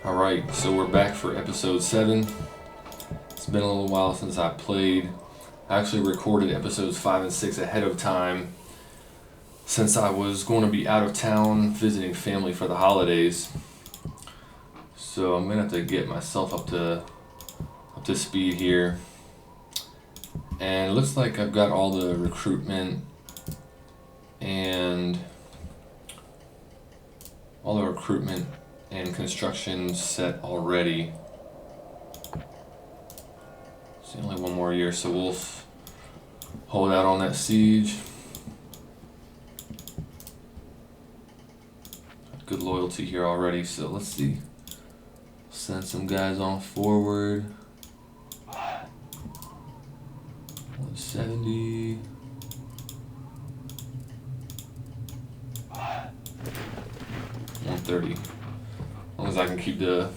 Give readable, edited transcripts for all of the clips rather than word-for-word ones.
Alright, so we're back for episode 7. It's been a little while since I played. I actually recorded episodes 5 and 6 ahead of time since I was going to be out of town visiting family for the holidays. So I'm going to have to get myself up to speed here. And it looks like I've got all the recruitment and construction set already. It's only one more year, so we'll hold out on that siege. Good loyalty here already, so let's see. Send some guys on forward. 170. 130. As long as I can keep the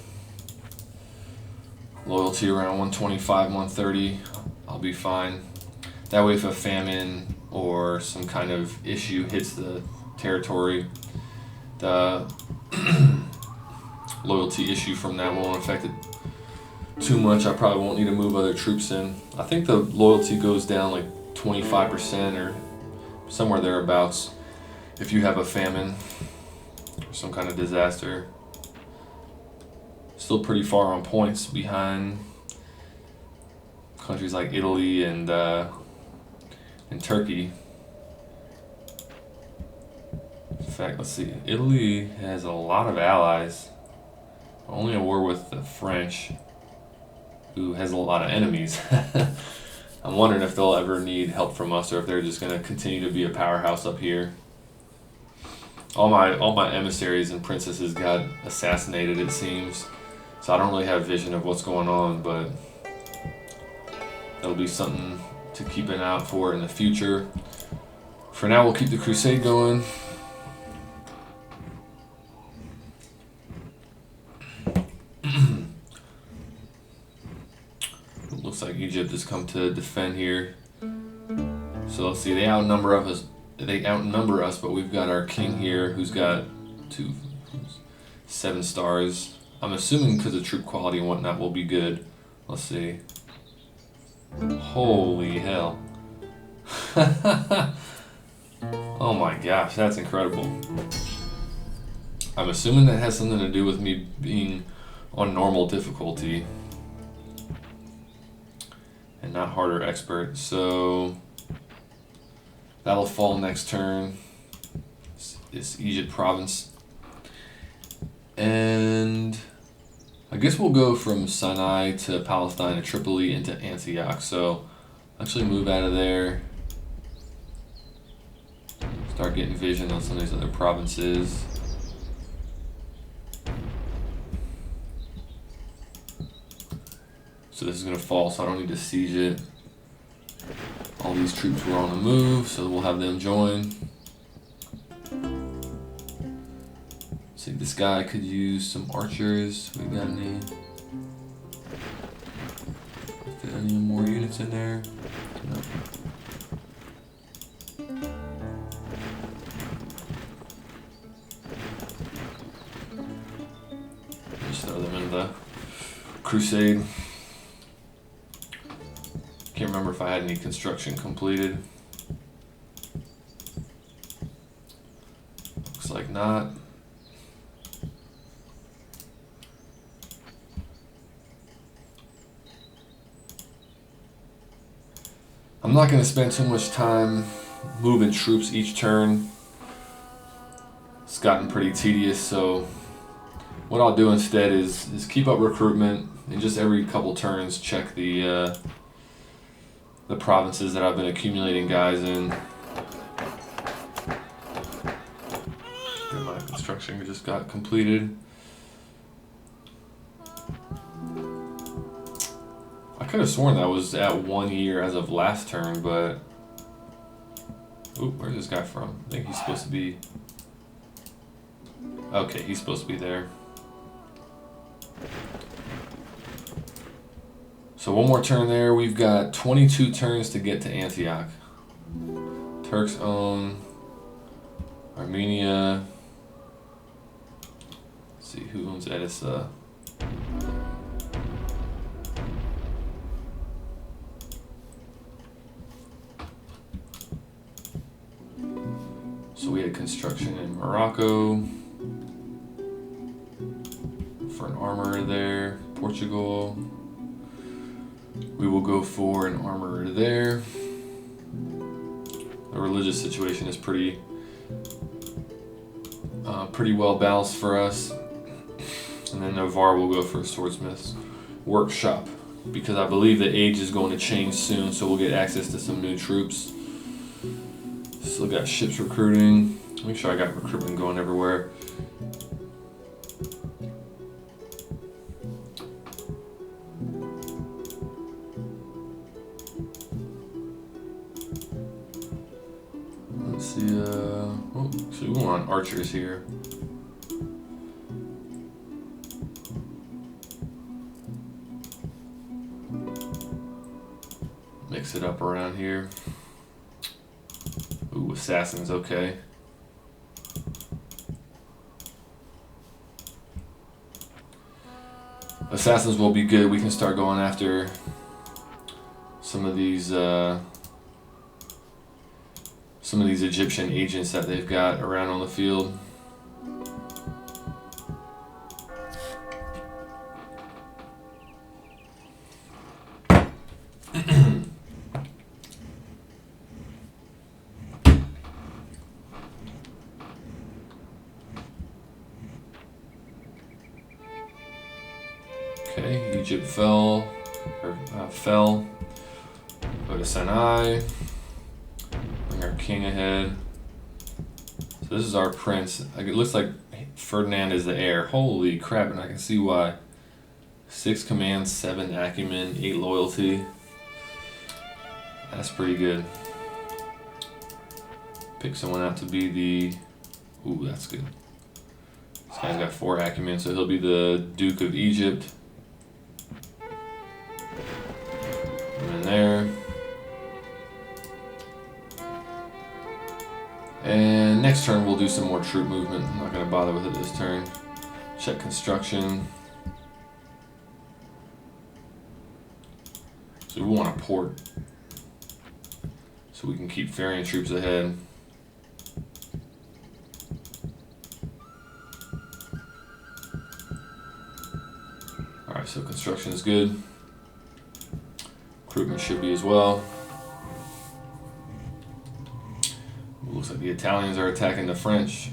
loyalty around 125, 130, I'll be fine. That way if a famine or some kind of issue hits the territory, the loyalty issue from that won't affect it too much. I probably won't need to move other troops in. I think the loyalty goes down like 25% or somewhere thereabouts if you have a famine or some kind of disaster. Still pretty far on points behind countries like Italy and Turkey. In fact, let's see. Italy has a lot of allies. Only a war with the French, who has a lot of enemies. I'm wondering if they'll ever need help from us or if they're just going to continue to be a powerhouse up here. All my emissaries and princesses got assassinated, it seems. So I don't really have vision of what's going on, but that'll be something to keep an eye out for in the future. For now, we'll keep the crusade going. Looks like Egypt has come to defend here. So let's see, they outnumber us, but we've got our king here who's got 7 stars. I'm assuming because of troop quality and whatnot will be good. Let's see. Holy hell. Oh my gosh, that's incredible. I'm assuming that has something to do with me being on normal difficulty and not harder expert. So that'll fall next turn. It's Egypt province. And I guess we'll go from Sinai to Palestine to Tripoli into Antioch. So actually move out of there. Start getting vision on some of these other provinces. So this is going to fall, so I don't need to siege it. All these troops were on the move, so we'll have them join. See, this guy could use some archers. We got any? Fit any more units in there? No. Just throw them in the crusade. Can't remember if I had any construction completed. Looks like not. I'm not going to spend too much time moving troops each turn. It's gotten pretty tedious, so what I'll do instead is keep up recruitment and just every couple turns check the provinces that I've been accumulating guys in. My construction just got completed. I could have sworn that was at 1 year as of last turn, but ooh, where's this guy from? I think he's supposed to be. Okay, he's supposed to be there. So one more turn there. We've got 22 turns to get to Antioch. Turks own Armenia. Let's see who owns Edessa. So we had construction in Morocco for an armorer there. Portugal. We will go for an armorer there. The religious situation is pretty well balanced for us. And then Navarre will go for a swordsmith's workshop because I believe the age is going to change soon, so we'll get access to some new troops. Still got ships recruiting. Make sure I got recruitment going everywhere. Let's see, so we want archers here. Mix it up around here. Ooh, assassins, okay. Assassins will be good. We can start going after some of these Egyptian agents that they've got around on the field. Okay, Egypt fell. Go to Sinai. Bring our king ahead. So this is our prince. It looks like Ferdinand is the heir. Holy crap, and I can see why. 6 command, 7 acumen, 8 loyalty. That's pretty good. Pick someone out to be the... Ooh, that's good. This guy's got 4 acumen, so he'll be the Duke of Egypt. And then there. And next turn we'll do some more troop movement. I'm not going to bother with it this turn. Check construction. So we want a port. So we can keep ferrying troops ahead. Alright, so construction is good. Recruitment should be as well. Looks like the Italians are attacking the French.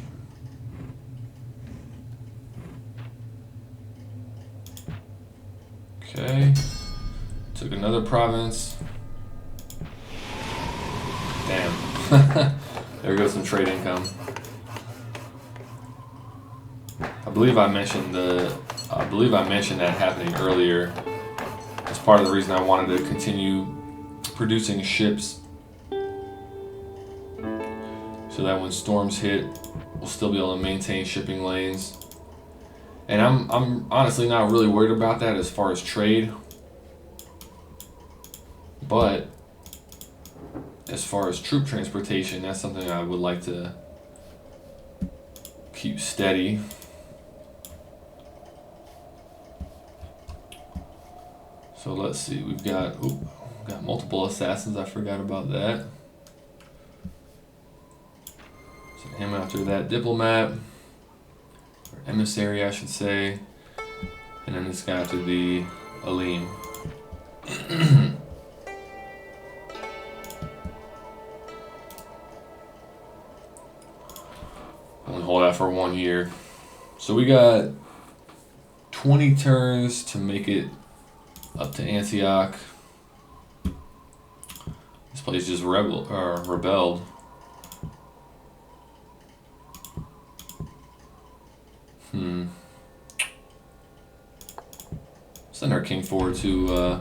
Okay. Took another province. Damn. There goes some trade income. I believe I mentioned that happening earlier. That's part of the reason I wanted to continue producing ships, so that when storms hit, we'll still be able to maintain shipping lanes. And I'm honestly not really worried about that as far as trade. But as far as troop transportation, that's something I would like to keep steady. So let's see, we've got multiple assassins, I forgot about that. Send him after that diplomat, or emissary I should say, and then this guy after the Alim. Only hold out for 1 year. So we got 20 turns to make it up to Antioch. This place just rebelled. Send our king forward to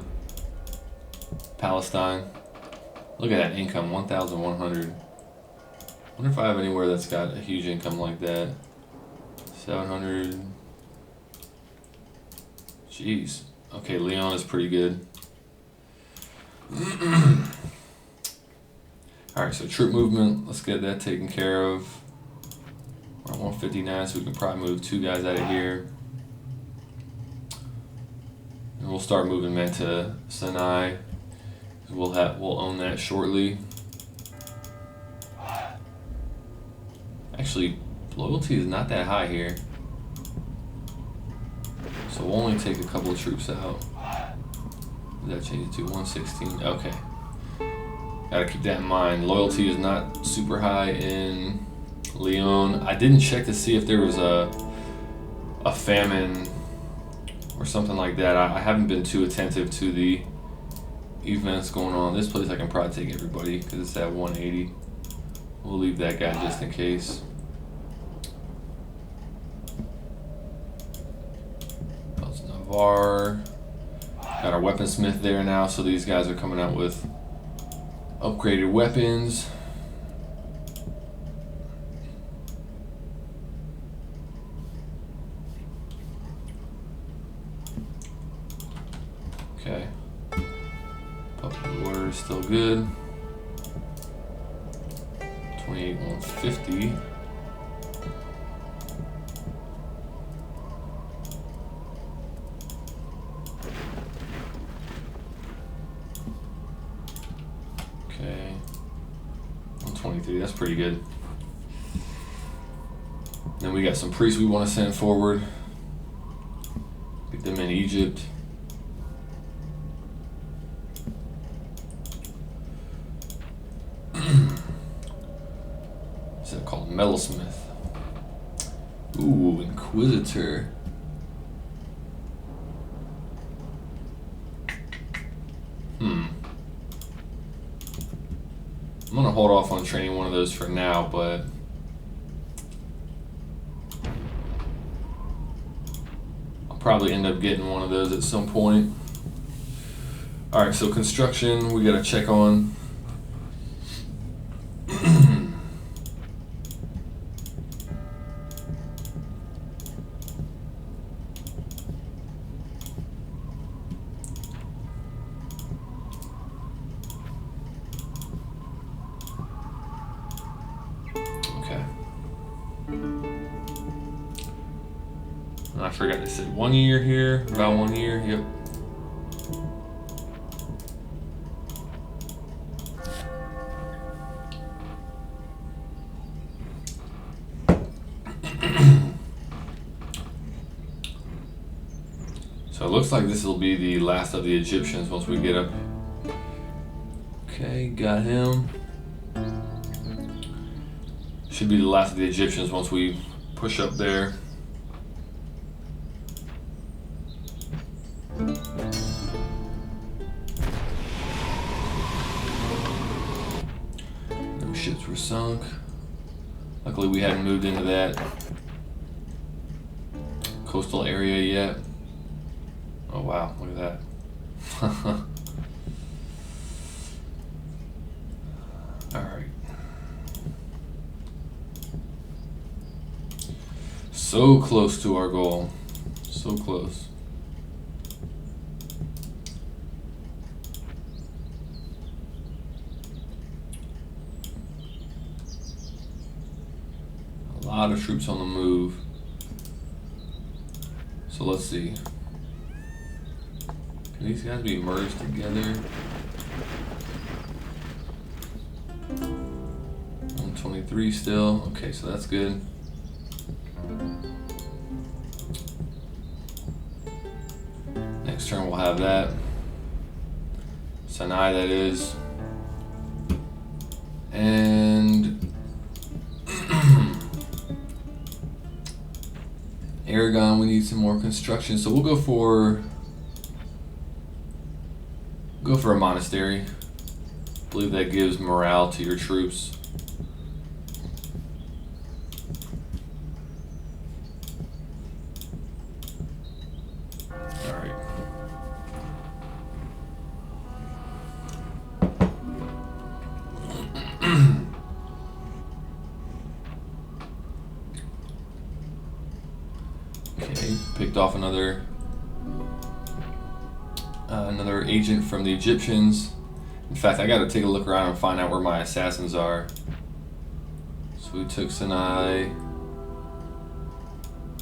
Palestine. Look at that income, 1,100. Wonder if I have anywhere that's got a huge income like that. 700. Jeez. Okay, Leon is pretty good. Alright, so troop movement, let's get that taken care of. We're at 159, so we can probably move 2 guys out of here. We'll start moving men to Sinai. We'll own that shortly. Actually, loyalty is not that high here. So we'll only take a couple of troops out. Did that change it to 116? Okay. Gotta keep that in mind. Loyalty is not super high in Leon. I didn't check to see if there was a famine or something like that. I haven't been too attentive to the events going on. This place I can probably take everybody because it's at 180. We'll leave that guy just in case. That's Navarre. Got our weaponsmith there now, so these guys are coming out with upgraded weapons. Okay. Public order is still good. 28,150. Okay. 123, that's pretty good. Then we got some priests we want to send forward. Get them in Egypt. What's that called? Metalsmith. Ooh, Inquisitor. I'm gonna hold off on training one of those for now, but I'll probably end up getting one of those at some point. Alright, so construction we gotta check on. I forgot they said 1 year here, about 1 year, yep. So it looks like this will be the last of the Egyptians once we get up. Okay, got him. Should be the last of the Egyptians once we push up there. No ships were sunk. Luckily we hadn't moved into that coastal area yet. Oh wow, look at that. Alright. So close to our goal. So close. A lot of troops on the move. So let's see. Can these guys be merged together? 123 still. Okay, so that's good. Next turn we'll have that. Sinai, that is. And Aragon, we need some more construction, so we'll go for a monastery. I believe that gives morale to your troops. Alright. Okay, picked off another agent from the Egyptians. In fact, I gotta take a look around and find out where my assassins are. So we took Sinai.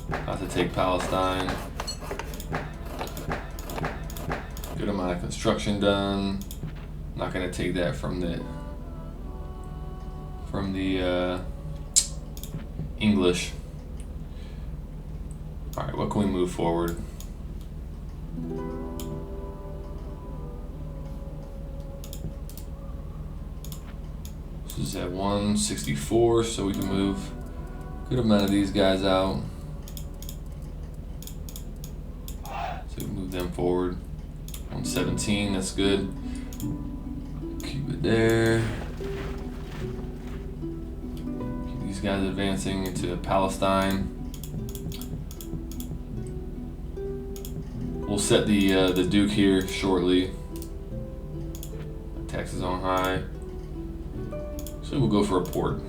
About to take Palestine. Good amount of construction done. Not gonna take that from the English. All right, what can we move forward? This is at 164, so we can move a good amount of these guys out. So we can move them forward. 117, that's good. Keep it there. Keep these guys advancing into Palestine. We'll set the Duke here shortly. Taxes on high. So we'll go for a port.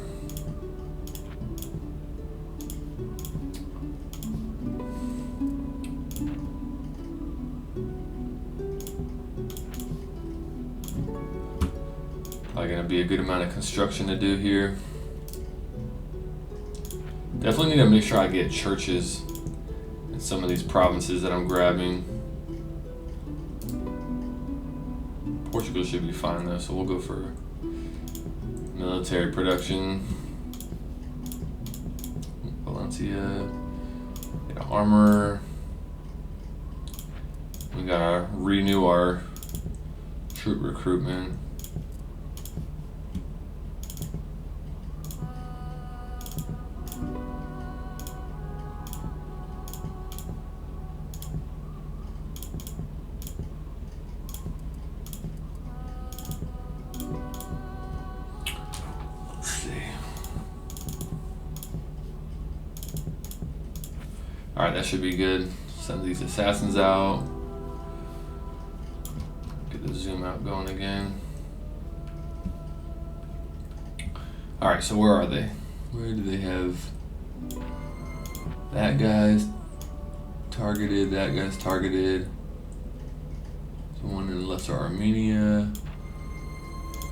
Probably gonna be a good amount of construction to do here. Definitely need to make sure I get churches in some of these provinces that I'm grabbing. Portugal should be fine though, so we'll go for military production. Valencia, get armor. We gotta renew our troop recruitment. Alright, that should be good. Send these assassins out. Get the zoom out going again. Alright, so where are they? Where do they have that guy's targeted, that guy's targeted. The one in Lesser Armenia.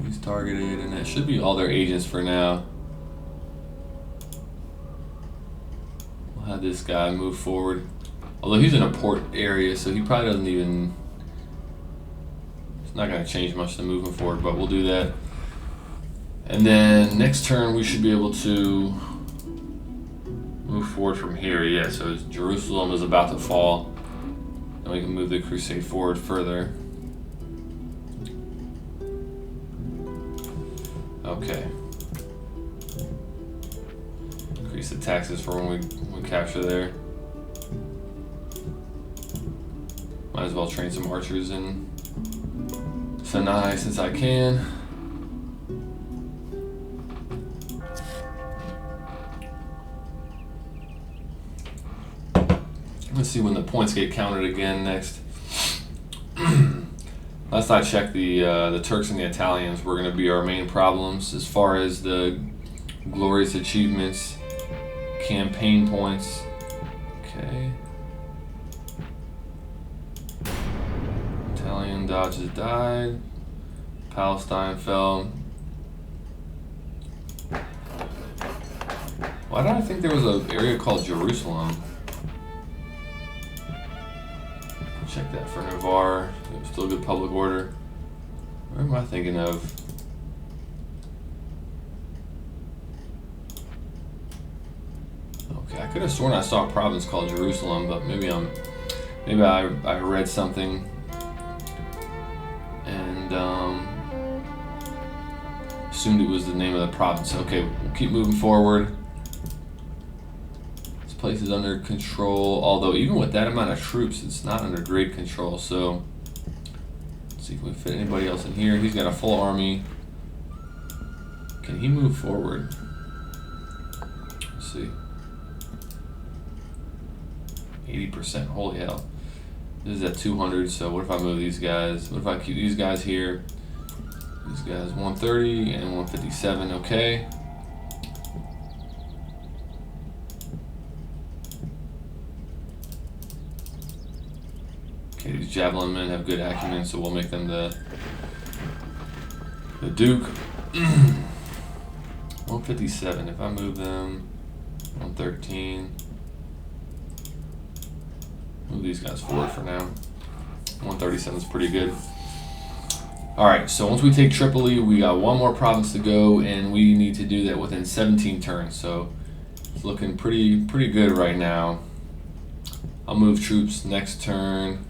He's targeted, and that should be all their agents for now. Have this guy move forward, although he's in a port area, so he probably doesn't even, it's not going to change much to moving forward, but we'll do that. And then next turn we should be able to move forward from here. Yeah, so Jerusalem is about to fall, and we can move the crusade forward further. Okay. Increase the taxes for when we capture there. Might as well train some archers in Sinai since I can. Let's see when the points get counted again next. Last I checked, the Turks and the Italians were going to be our main problems as far as the glorious achievements. Campaign points. Okay. Italian dodges died. Palestine fell. Why did I think there was an area called Jerusalem? Check that for Navarre. Still good public order. Where am I thinking of? I could have sworn I saw a province called Jerusalem, but maybe I read something and assumed it was the name of the province. Okay, we'll keep moving forward. This place is under control, although even with that amount of troops, it's not under great control. So let's see if we fit anybody else in here. He's got a full army. Can he move forward? Let's see. 80%, holy hell. This is at 200, so what if I move these guys? What if I keep these guys here? These guys 130 and 157, okay. Okay, these javelin men have good acumen, so we'll make them the Duke. 157, if I move them, 113. Move these guys forward for now. 137 is pretty good. Alright, so once we take Tripoli, we got one more province to go, and we need to do that within 17 turns. So it's looking pretty good right now. I'll move troops next turn.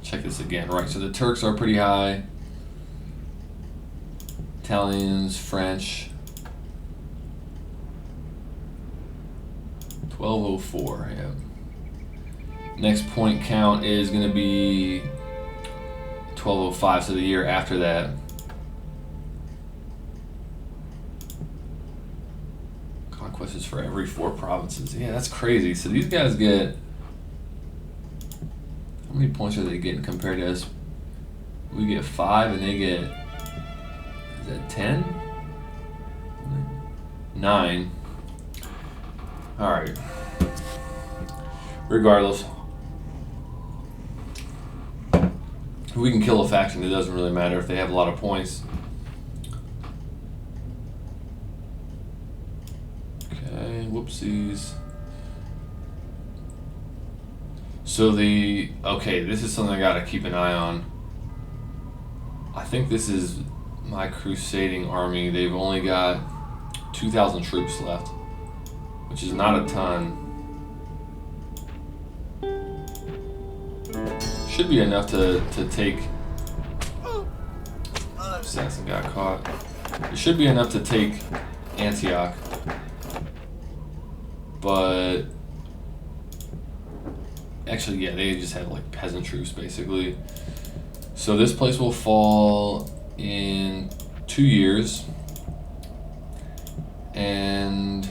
Check this again. Right, so the Turks are pretty high. Italians, French. 1204, yeah. Next point count is going to be 1205, so the year after that. Conquest is for every 4 provinces. Yeah, that's crazy. So these guys get... How many points are they getting compared to us? We get 5 and they get... Is that 10? 9. Alright. Regardless. If we can kill a faction, it doesn't really matter if they have a lot of points. Okay, whoopsies. So okay, this is something I gotta keep an eye on. I think this is my crusading army. They've only got 2,000 troops left, which is not a ton. Should be enough to take... Assassin got caught. It should be enough to take Antioch. But... Actually, yeah, they just have like peasant troops, basically. So this place will fall in 2 years. And...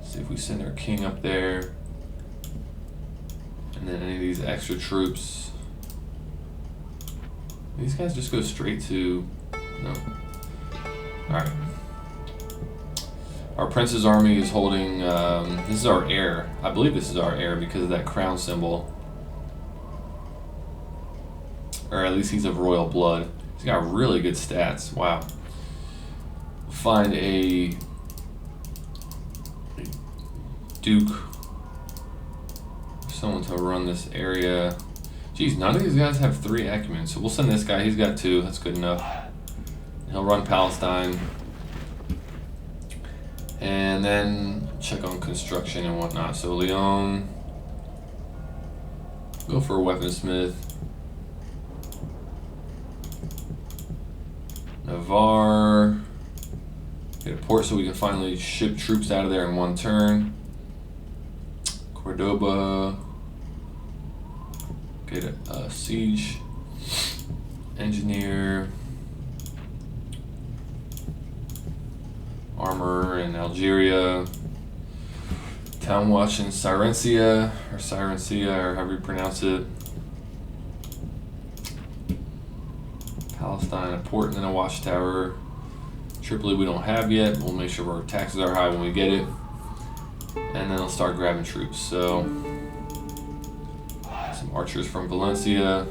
see if we send our king up there. And then any of these extra troops. These guys just go straight to... No. Alright. Our prince's army is holding... this is our heir. I believe this is our heir because of that crown symbol. Or at least he's of royal blood. He's got really good stats. Wow. Find a duke. Someone to run this area. Geez, none of these guys have 3 acumen, so we'll send this guy. He's got 2. That's good enough. He'll run Palestine. And then check on construction and whatnot. So Lyon. Go for a weaponsmith. Navarre. Get a port so we can finally ship troops out of there in 1 turn. Cordoba. Get a siege engineer, armor in Algeria, town watch in Syrencia, or however you pronounce it. Palestine, a port and then a watchtower. Tripoli we don't have yet. We'll make sure our taxes are high when we get it. And then I'll start grabbing troops. So, some archers from Valencia.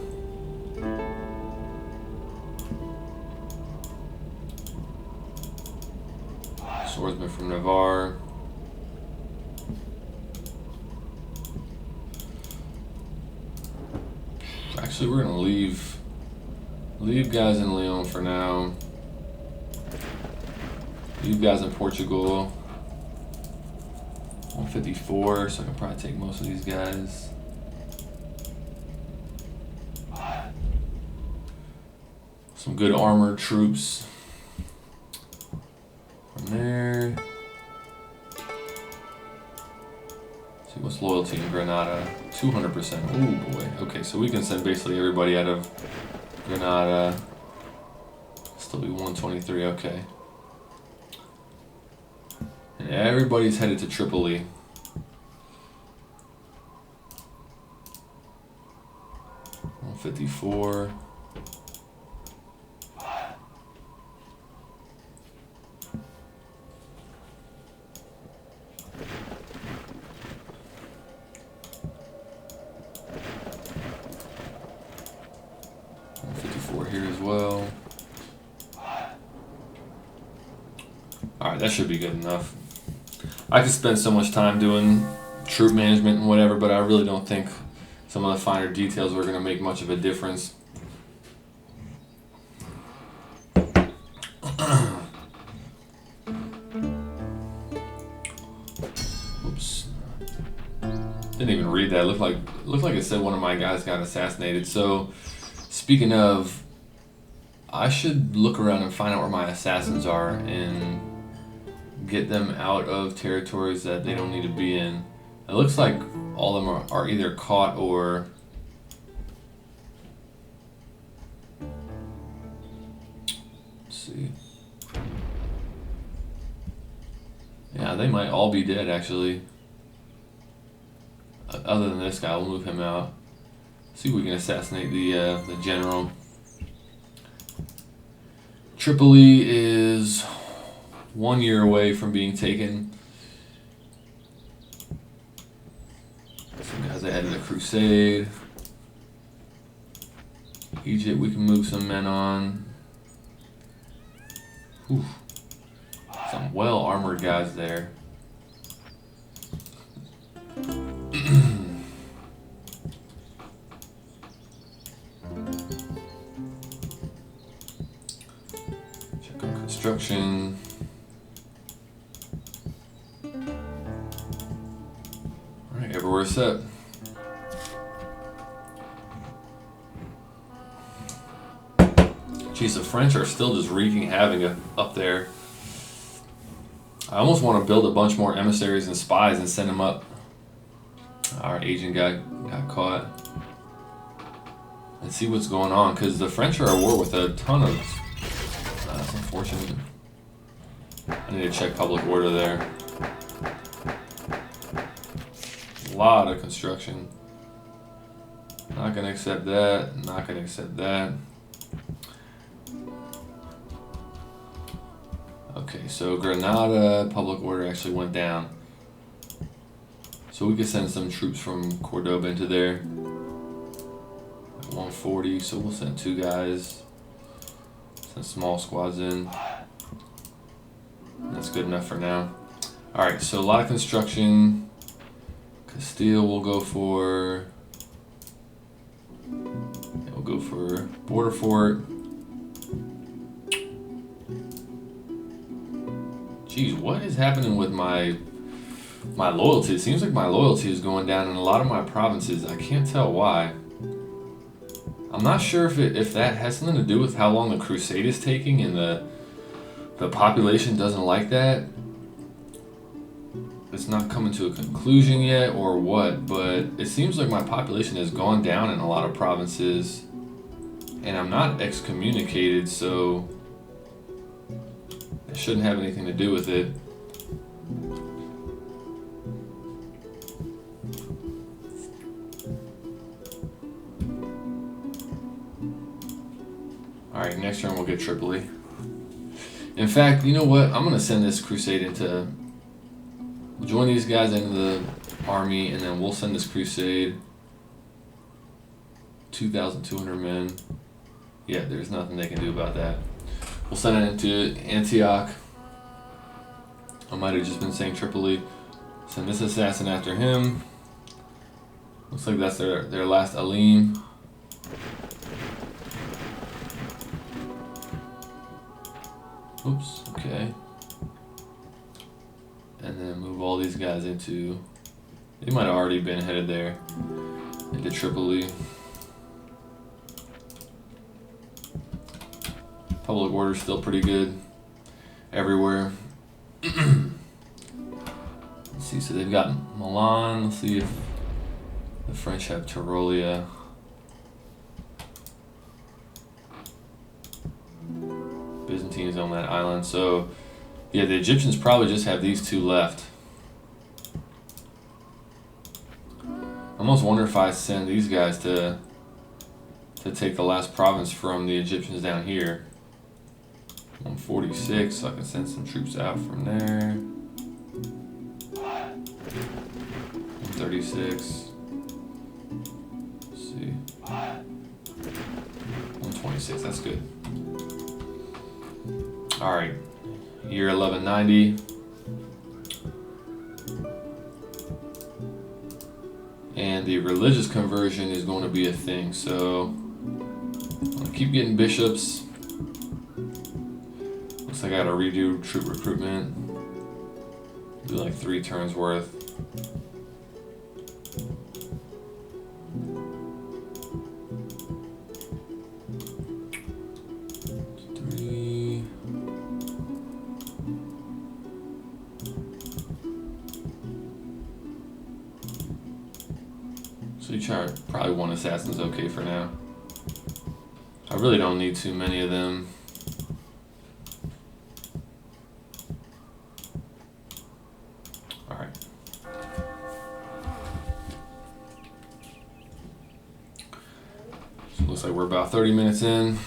Swordsman from Navarre. Actually, we're gonna leave guys in Lyon for now. Leave guys in Portugal. 154, so I can probably take most of these guys. Some good armored troops from there. See what's loyalty in Granada? 200%. Oh boy. Okay, so we can send basically everybody out of Granada. Still be 123. Okay. And everybody's headed to Tripoli. $154. $154 here as well. Alright, that should be good enough. I could spend so much time doing troop management and whatever, but I really don't think some of the finer details are going to make much of a difference. Oops. Didn't even read that. Looked like it said one of my guys got assassinated. So, speaking of, I should look around and find out where my assassins are and get them out of territories that they don't need to be in. It looks like all of them are either caught or let's see. Yeah, they might all be dead actually. Other than this guy, we'll move him out. See if we can assassinate the general. Tripoli is 1 year away from being taken. Some guys ahead of the crusade. Egypt, we can move some men on. Whew. Some well armored guys there. Check on construction. Alright, everywhere's set. Geez, the French are still just wreaking havoc up there. I almost want to build a bunch more emissaries and spies and send them up. Our agent got caught. And see what's going on, because the French are at war with a ton of... That's unfortunate. I need to check public order there. A lot of construction. Not going to accept that. Not going to accept that. Okay, so Granada, public order actually went down. So we could send some troops from Cordoba into there. At 140, so we'll send 2 guys. Send small squads in. That's good enough for now. Alright, so a lot of construction. Castile will go for... Yeah, we'll go for border fort. Geez, what is happening with my loyalty? It seems like my loyalty is going down in a lot of my provinces. I can't tell why. I'm not sure if that has something to do with how long the crusade is taking and the population doesn't like that. It's not coming to a conclusion yet or what, but it seems like my population has gone down in a lot of provinces and I'm not excommunicated, so it shouldn't have anything to do with it. Alright, next turn we'll get Tripoli. In fact, you know what? I'm going to send this crusade into... Join these guys into the army, and then we'll send this crusade. 2,200 men. Yeah, there's nothing they can do about that. We'll send it into Antioch. I might have just been saying Tripoli. Send this assassin after him. Looks like that's their last Alim. Oops, okay. And then move all these guys into... They might have already been headed there. Into Tripoli. Public order's still pretty good everywhere. Let's see, so they've got Milan. Let's see if the French have Tyrolia. Byzantines on that island. So, yeah, the Egyptians probably just have these 2 left. I almost wonder if I send these guys to take the last province from the Egyptians down here. 146, so I can send some troops out from there. 136. Let's see. 126, that's good. Alright, year 1190. and the religious conversion is going to be a thing. So I'm gonna keep getting bishops. Looks like I gotta redo troop recruitment. Do like 3 turns worth. So you try probably 1 assassin's okay for now. I really don't need too many of them. Alright. So it looks like we're about 30 minutes in.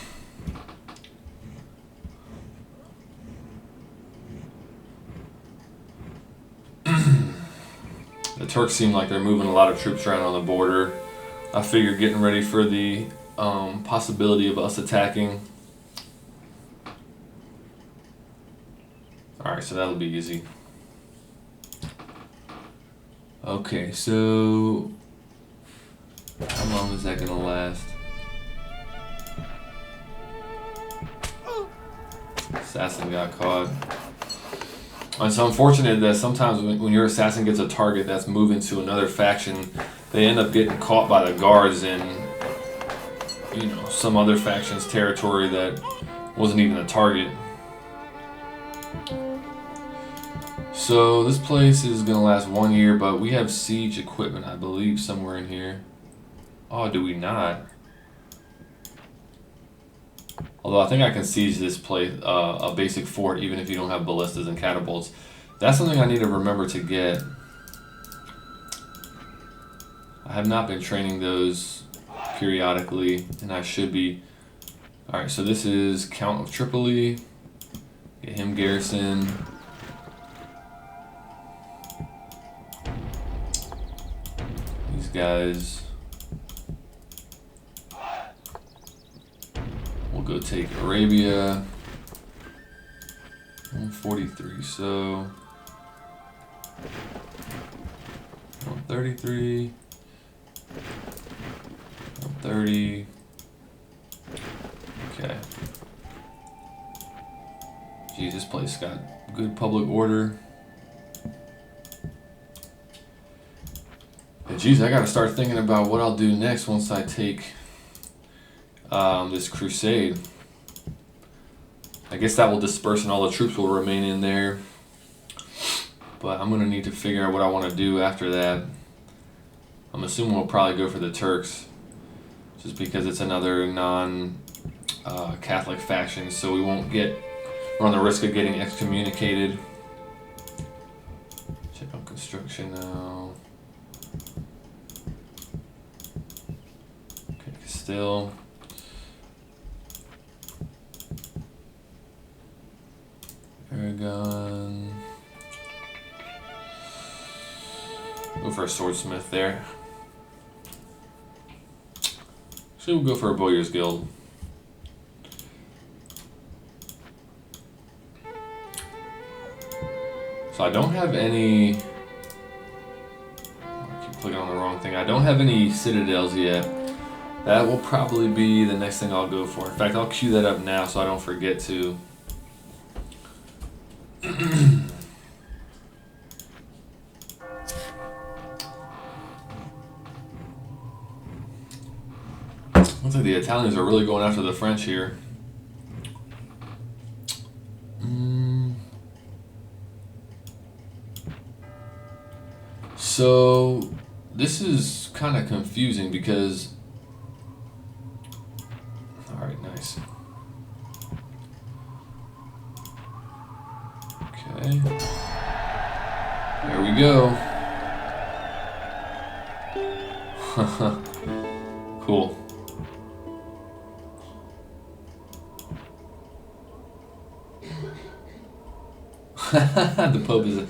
The Turks seem like they're moving a lot of troops around on the border. I figure getting ready for the possibility of us attacking. Alright, so that'll be easy. Okay, so how long is that gonna last? Assassin got caught. It's unfortunate that sometimes when your assassin gets a target that's moving to another faction, they end up getting caught by the guards in, you know, some other faction's territory that wasn't even a target. So this place is gonna last 1 year, but we have siege equipment, I believe, somewhere in here. Oh, do we not? Although I think I can siege this place, a basic fort, even if you don't have ballistas and catapults. That's something I need to remember to get. I have not been training those periodically, and I should be. Alright, so this is Count of Tripoli. Get him garrison. These guys. We'll go take Arabia. 143, so 133, 130. Okay. Geez, this place got good public order. And geez, I gotta start thinking about what I'll do next once I take this crusade. I guess that will disperse and all the troops will remain in there. But I'm going to need to figure out what I want to do after that. I'm assuming we'll probably go for the Turks. Just because it's another non-Catholic faction. So we won't run the risk of getting excommunicated. Check on construction now. Okay, still. Aragon. Go for a swordsmith there. So we'll go for a Bowyer's Guild. So I don't have any. I keep clicking on the wrong thing. I don't have any citadels yet. That will probably be the next thing I'll go for. In fact, I'll queue that up now so I don't forget to. Looks like the Italians are really going after the French here. So this is kind of confusing because. All right, nice. Okay. There we go. Cool. The Pope is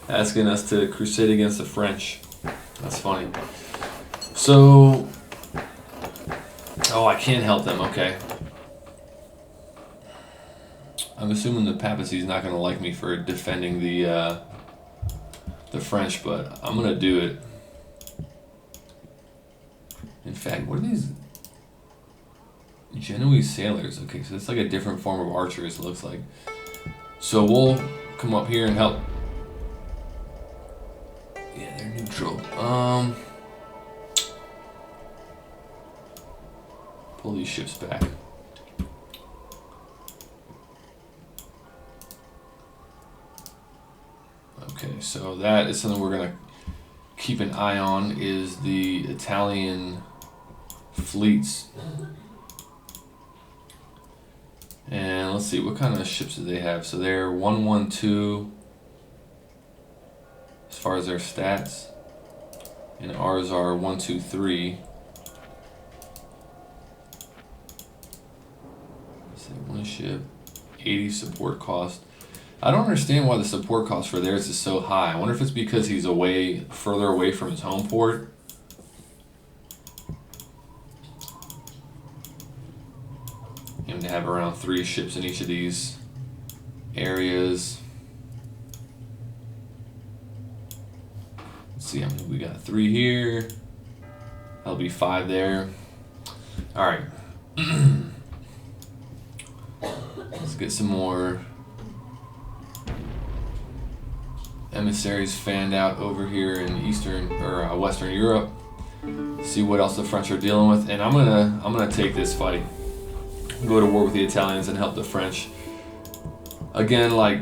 asking us to crusade against the French. That's funny. So, oh, I can't help them. Okay. I'm assuming the papacy is not going to like me for defending the French, but I'm going to do it. fact, what are these Genoese sailors? Okay, so it's like a different form of archers, it looks like. So we'll come up here and help. Yeah, they're neutral. Pull these ships back. Okay, so that is something we're gonna keep an eye on, is the Italian fleets. And let's see, what kind of ships do they have? So they're 112 as far as their stats, and ours are 123. Let's see, one ship, 80 support cost. I don't understand why the support cost for theirs is so high. I wonder if it's because he's further away from his home port. Him to have around 3 ships in each of these areas. Let's see how many we got. 3 here. That'll be 5 there. All right. Let's get some more emissaries fanned out over here in Eastern or Western Europe. See what else the French are dealing with, and I'm gonna take this fight, go to war with the Italians and help the French. Again, like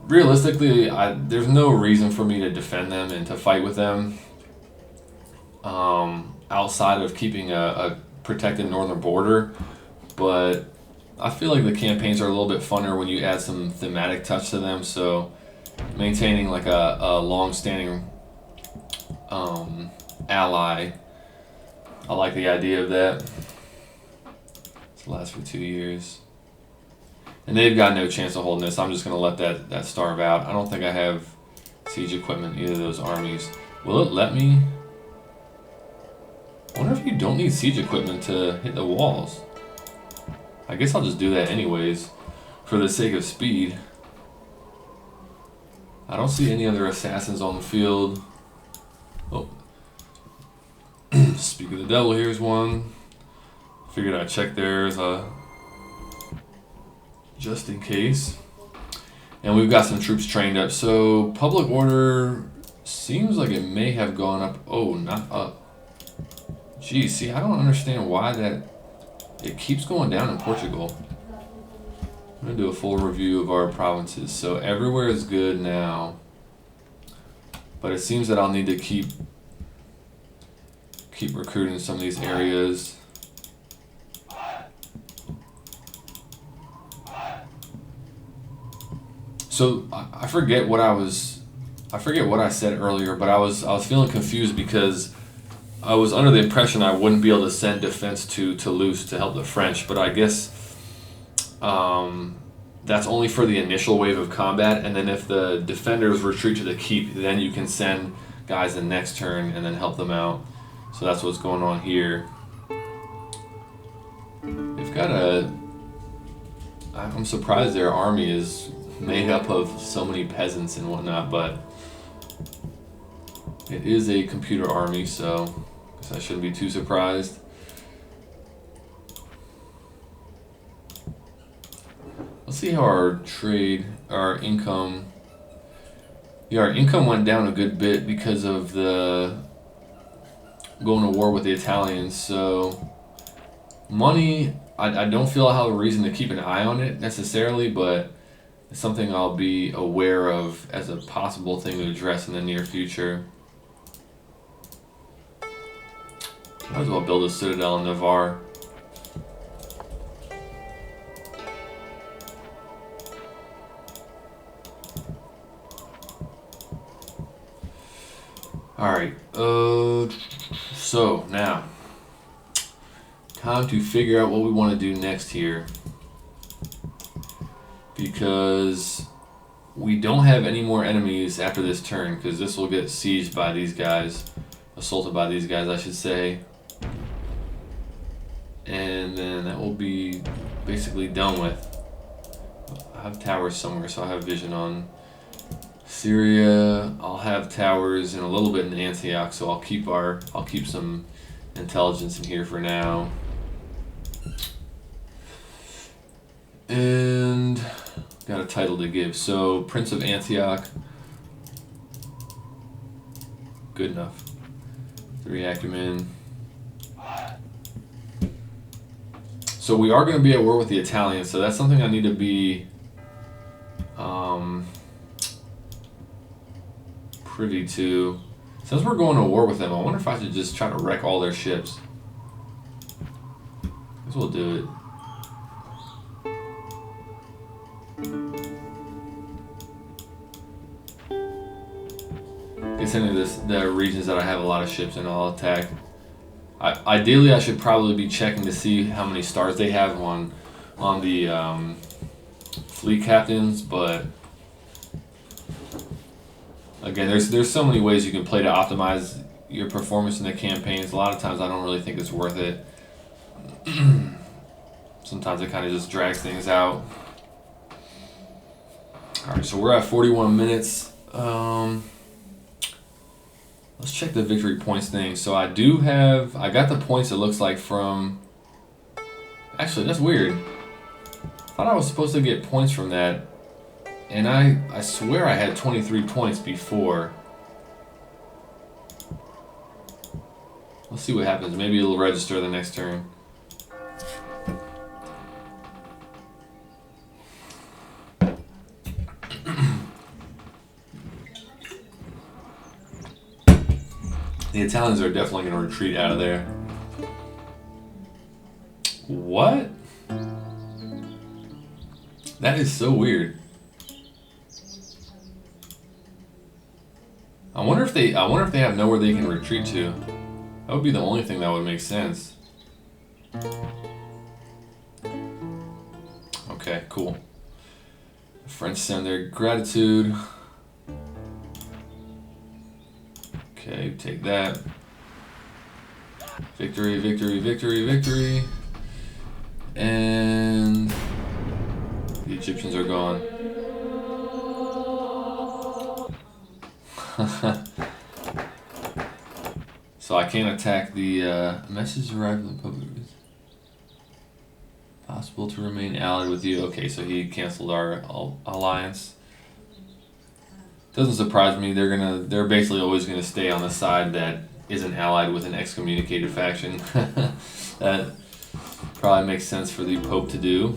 realistically, there's no reason for me to defend them and to fight with them, outside of keeping a protected northern border. But I feel like the campaigns are a little bit funner when you add some thematic touch to them. So maintaining like a long-standing ally, I like the idea of that. It'll last for 2 years, and they've got no chance of holding this. I'm just gonna let that starve out. I don't think I have siege equipment in either of those armies. Will it let me? I wonder if you don't need siege equipment to hit the walls. I guess I'll just do that anyways for the sake of speed. I don't see any other assassins on the field. Oh. Speak of the devil, here's one. Figured I'd check theirs just in case. And we've got some troops trained up. So public order seems like it may have gone up. Oh, not up. Geez, see, I don't understand why it keeps going down in Portugal. I'm going to do a full review of our provinces. So everywhere is good now. But it seems that I'll need to keep recruiting some of these areas. So I forget what I said earlier, but I was feeling confused because I was under the impression I wouldn't be able to send defense to Toulouse to help the French, but I guess that's only for the initial wave of combat, and then if the defenders retreat to the keep, then you can send guys the next turn and then help them out. So that's what's going on here. They've got I'm surprised their army is made up of so many peasants and whatnot, but it is a computer army, so I guess I shouldn't be too surprised. Let's see how our income. Yeah, our income went down a good bit because of the going to war with the Italians. So money, I don't feel I have a reason to keep an eye on it necessarily, but it's something I'll be aware of as a possible thing to address in the near future. Might as well build a citadel in Navarre. Alright, so now, time to figure out what we want to do next here. Because we don't have any more enemies after this turn, because this will get sieged by these guys, assaulted by these guys, I should say. And then that will be basically done with. I have towers somewhere, so I have vision on Syria. I'll have towers in a little bit in Antioch, so I'll keep some intelligence in here for now. And got a title to give. So Prince of Antioch. Good enough. 3 acumen. So we are going to be at war with the Italians, so that's something I need to be privy to. Since we're going to war with them, I wonder if I should just try to wreck all their ships. I guess we'll do it. It's any of the regions that I have a lot of ships in, I'll attack. Ideally, I should probably be checking to see how many stars they have on the fleet captains, but again, there's so many ways you can play to optimize your performance in the campaigns. A lot of times, I don't really think it's worth it. Sometimes it kind of just drags things out. All right, so we're at 41 minutes. Let's check the victory points thing. So I got the points, it looks like, from... Actually, that's weird. I thought I was supposed to get points from that. And I swear I had 23 points before. Let's see what happens. Maybe it'll register the next turn. The Italians are definitely going to retreat out of there. What? That is so weird. I wonder if they have nowhere they can retreat to. That would be the only thing that would make sense. Okay, cool. The French send their gratitude. Okay, take that. Victory, victory, victory, victory. And the Egyptians are gone. So I can't attack the message arrived from the Pope. Possible to remain allied with you. Okay, so he canceled our alliance. Doesn't surprise me. They're basically always gonna stay on the side that isn't allied with an excommunicated faction. That probably makes sense for the Pope to do.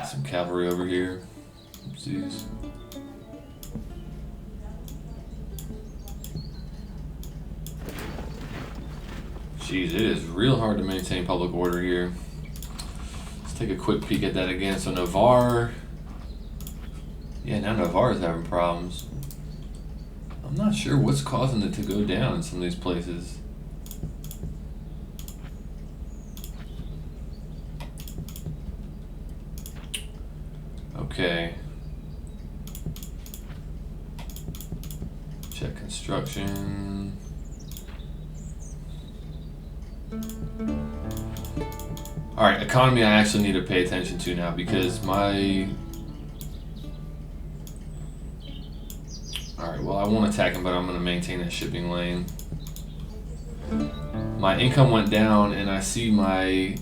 Some cavalry over here. Oopsies. Jeez, it is real hard to maintain public order here. Let's take a quick peek at that again. So Navarre. Yeah, now Navarre is having problems. I'm not sure what's causing it to go down in some of these places. Okay. Check construction. Alright, economy I actually need to pay attention to now because my... Alright, well I won't attack him, but I'm going to maintain that shipping lane. My income went down and I see my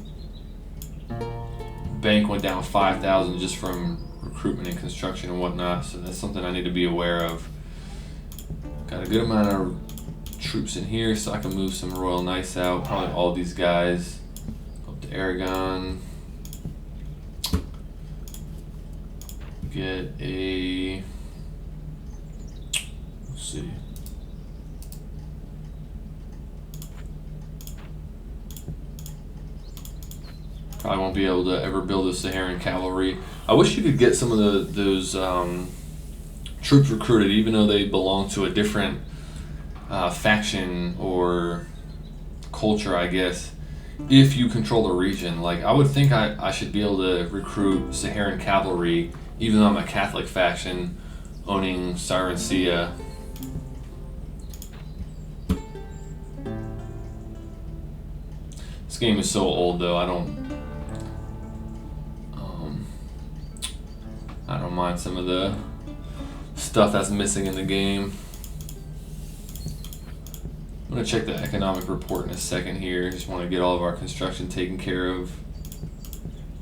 bank went down 5,000 just from recruitment and construction and whatnot, so that's something I need to be aware of. Got a good amount of troops in here so I can move some Royal Knights out, probably all these guys. Up to Aragon. Get a... Let's see. Probably won't be able to ever build a Saharan cavalry. I wish you could get some of those troops recruited, even though they belong to a different faction or culture, I guess, if you control the region. Like, I would think I should be able to recruit Saharan cavalry, even though I'm a Catholic faction owning Sirencia. It's game is so old though, I don't mind some of the stuff that's missing in the game. I'm gonna check the economic report in a second here. Just want to get all of our construction taken care of.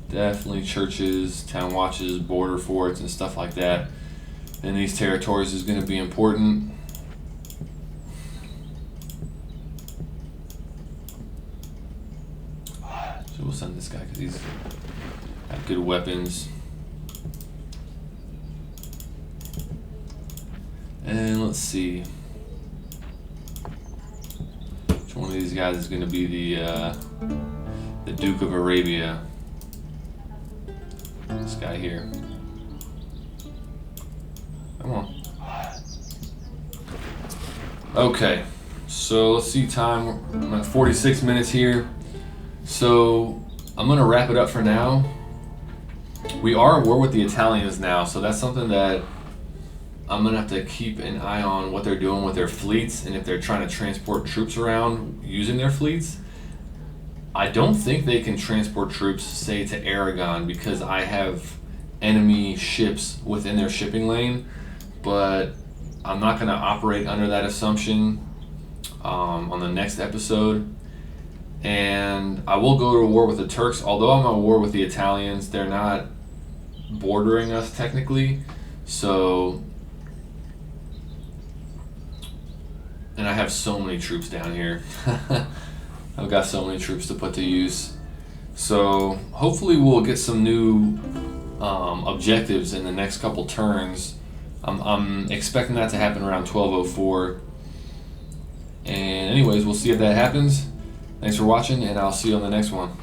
Definitely churches, town watches, border forts, and stuff like that in these territories is going to be important. So we'll send this guy because he's got good weapons. And let's see. Which one of these guys is going to be the Duke of Arabia? This guy here. Come on. Okay, so let's see time. I'm at 46 minutes here. So I'm going to wrap it up for now. We are at war with the Italians now, so that's something that I'm going to have to keep an eye on what they're doing with their fleets and if they're trying to transport troops around using their fleets. I don't think they can transport troops, say, to Aragon because I have enemy ships within their shipping lane, but I'm not going to operate under that assumption on the next episode. And I will go to war with the Turks. Although I'm at war with the Italians, they're not bordering us technically. So, and I have so many troops down here. I've got so many troops to put to use. So hopefully we'll get some new objectives in the next couple turns. I'm expecting that to happen around 12:04. And anyways, we'll see if that happens. Thanks for watching, and I'll see you on the next one.